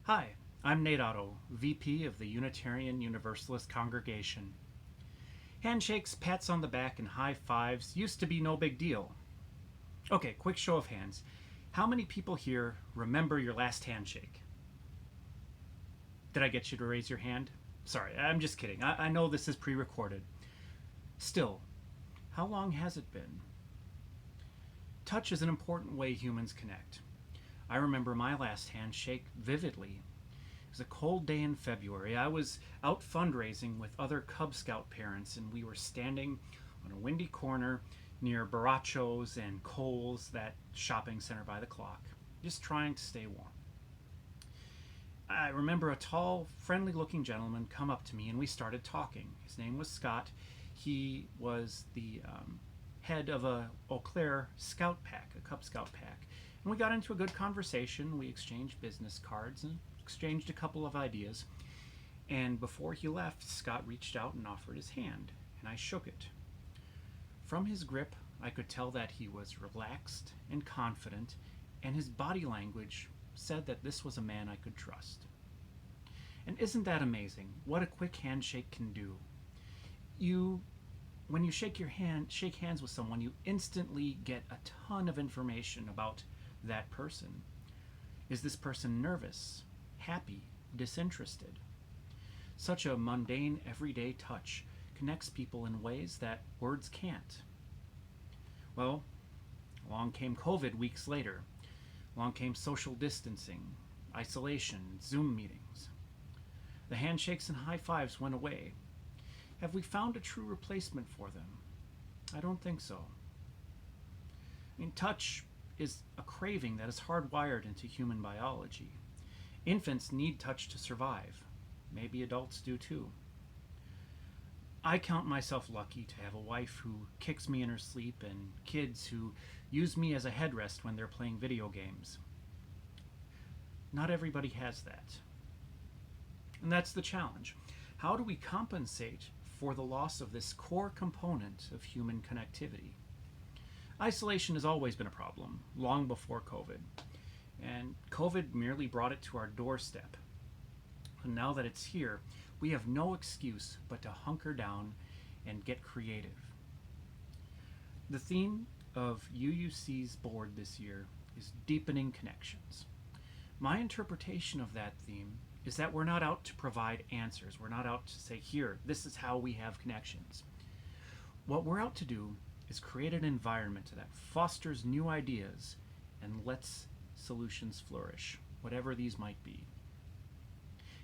Hi, I'm Nate Otto, VP of the Unitarian Universalist Congregation. Handshakes, pats on the back, and high fives used to be no big deal. Okay, quick show of hands. How many people here remember your last handshake? Did I get you to raise your hand? Sorry, I'm just kidding. I know this is pre recorded. Still, how long has it been? Touch is an important way humans connect. I remember my last handshake vividly. It was a cold day in February. I was out fundraising with other Cub Scout parents, and we were standing on a windy corner near Barachos and Kohl's, that shopping center by the clock, just trying to stay warm. I remember a tall, friendly looking gentleman come up to me, and we started talking. His name was Scott. He was the head of a Eau Claire Scout pack, a Cub Scout pack. And we got into a good conversation. We exchanged business cards and exchanged a couple of ideas. And before he left, Scott reached out and offered his hand, and I shook it. From his grip, I could tell that he was relaxed and confident, and his body language said that this was a man I could trust. And isn't that amazing? What a quick handshake can do. When you shake hands with someone, you instantly get a ton of information about that person. Is this person nervous, happy, disinterested? Such a mundane, everyday touch connects people in ways that words can't. Well, along came COVID weeks later. Along came social distancing, isolation, Zoom meetings. The handshakes and high fives went away. Have we found a true replacement for them? I don't think so. Touch is a craving that is hardwired into human biology. Infants need touch to survive. Maybe adults do too. I count myself lucky to have a wife who kicks me in her sleep and kids who use me as a headrest when they're playing video games. Not everybody has that. And that's the challenge. How do we compensate for the loss of this core component of human connectivity? Isolation has always been a problem, long before COVID. And COVID merely brought it to our doorstep. And now that it's here, we have no excuse but to hunker down and get creative. The theme of UUC's board this year is deepening connections. My interpretation of that theme is that we're not out to provide answers. We're not out to say, here, this is how we have connections. What we're out to do is create an environment that fosters new ideas and lets solutions flourish, whatever these might be.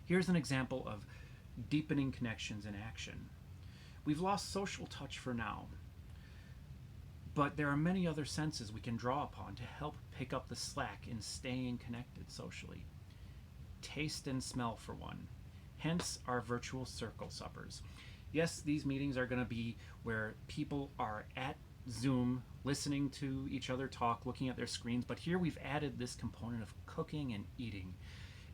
Here's an example of deepening connections in action. We've lost social touch for now, but there are many other senses we can draw upon to help pick up the slack in staying connected socially. Taste and smell, for one. Hence our virtual circle suppers. Yes, these meetings are going to be where people are at Zoom, listening to each other talk, looking at their screens, but here we've added this component of cooking and eating.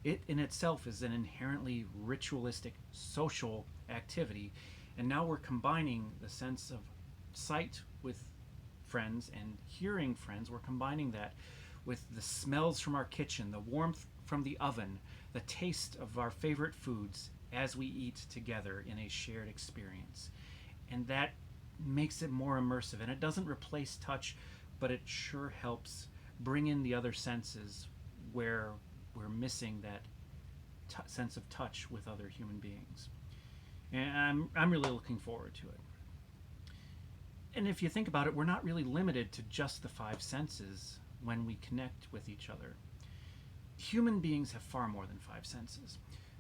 It in itself is an inherently ritualistic social activity, and now we're combining the sense of sight with friends and hearing friends. We're combining that with the smells from our kitchen, the warmth from the oven, the taste of our favorite foods as we eat together in a shared experience. And that makes it more immersive. And it doesn't replace touch, but it sure helps bring in the other senses where we're missing that sense of touch with other human beings. And I'm really looking forward to it. And if you think about it, we're not really limited to just the five senses when we connect with each other. Human beings have far more than five senses.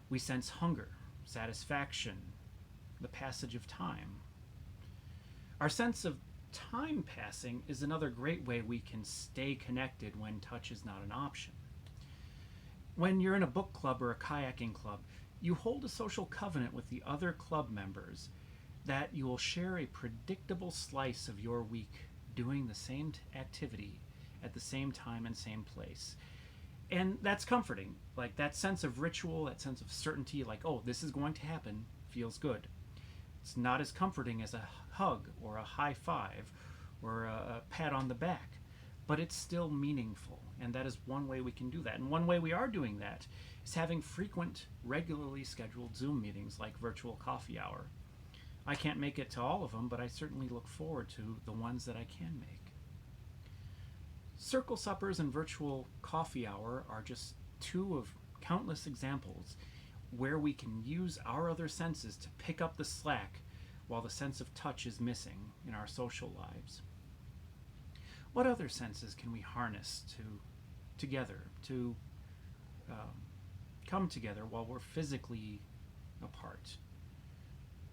We sense hunger, satisfaction, the passage of time. Our sense of time passing is another great way we can stay connected when touch is not an option. When you're in a book club or a kayaking club, you hold a social covenant with the other club members that you will share a predictable slice of your week doing the same activity at the same time and same place. And that's comforting. Like, that sense of ritual, that sense of certainty, like, oh, this is going to happen, feels good. It's not as comforting as a hug or a high five or a pat on the back, but it's still meaningful. And that is one way we can do that. And one way we are doing that is having frequent, regularly scheduled Zoom meetings like virtual coffee hour. I can't make it to all of them, but I certainly look forward to the ones that I can make. Circle suppers and virtual coffee hour are just two of countless examples where we can use our other senses to pick up the slack while the sense of touch is missing in our social lives. What other senses can we harness to come together while we're physically apart?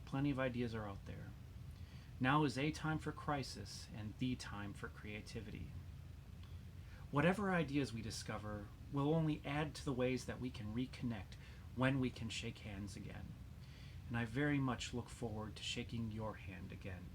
Plenty of ideas are out there. Now is a time for crisis and the time for creativity. Whatever ideas we discover will only add to the ways that we can reconnect when we can shake hands again. And I very much look forward to shaking your hand again.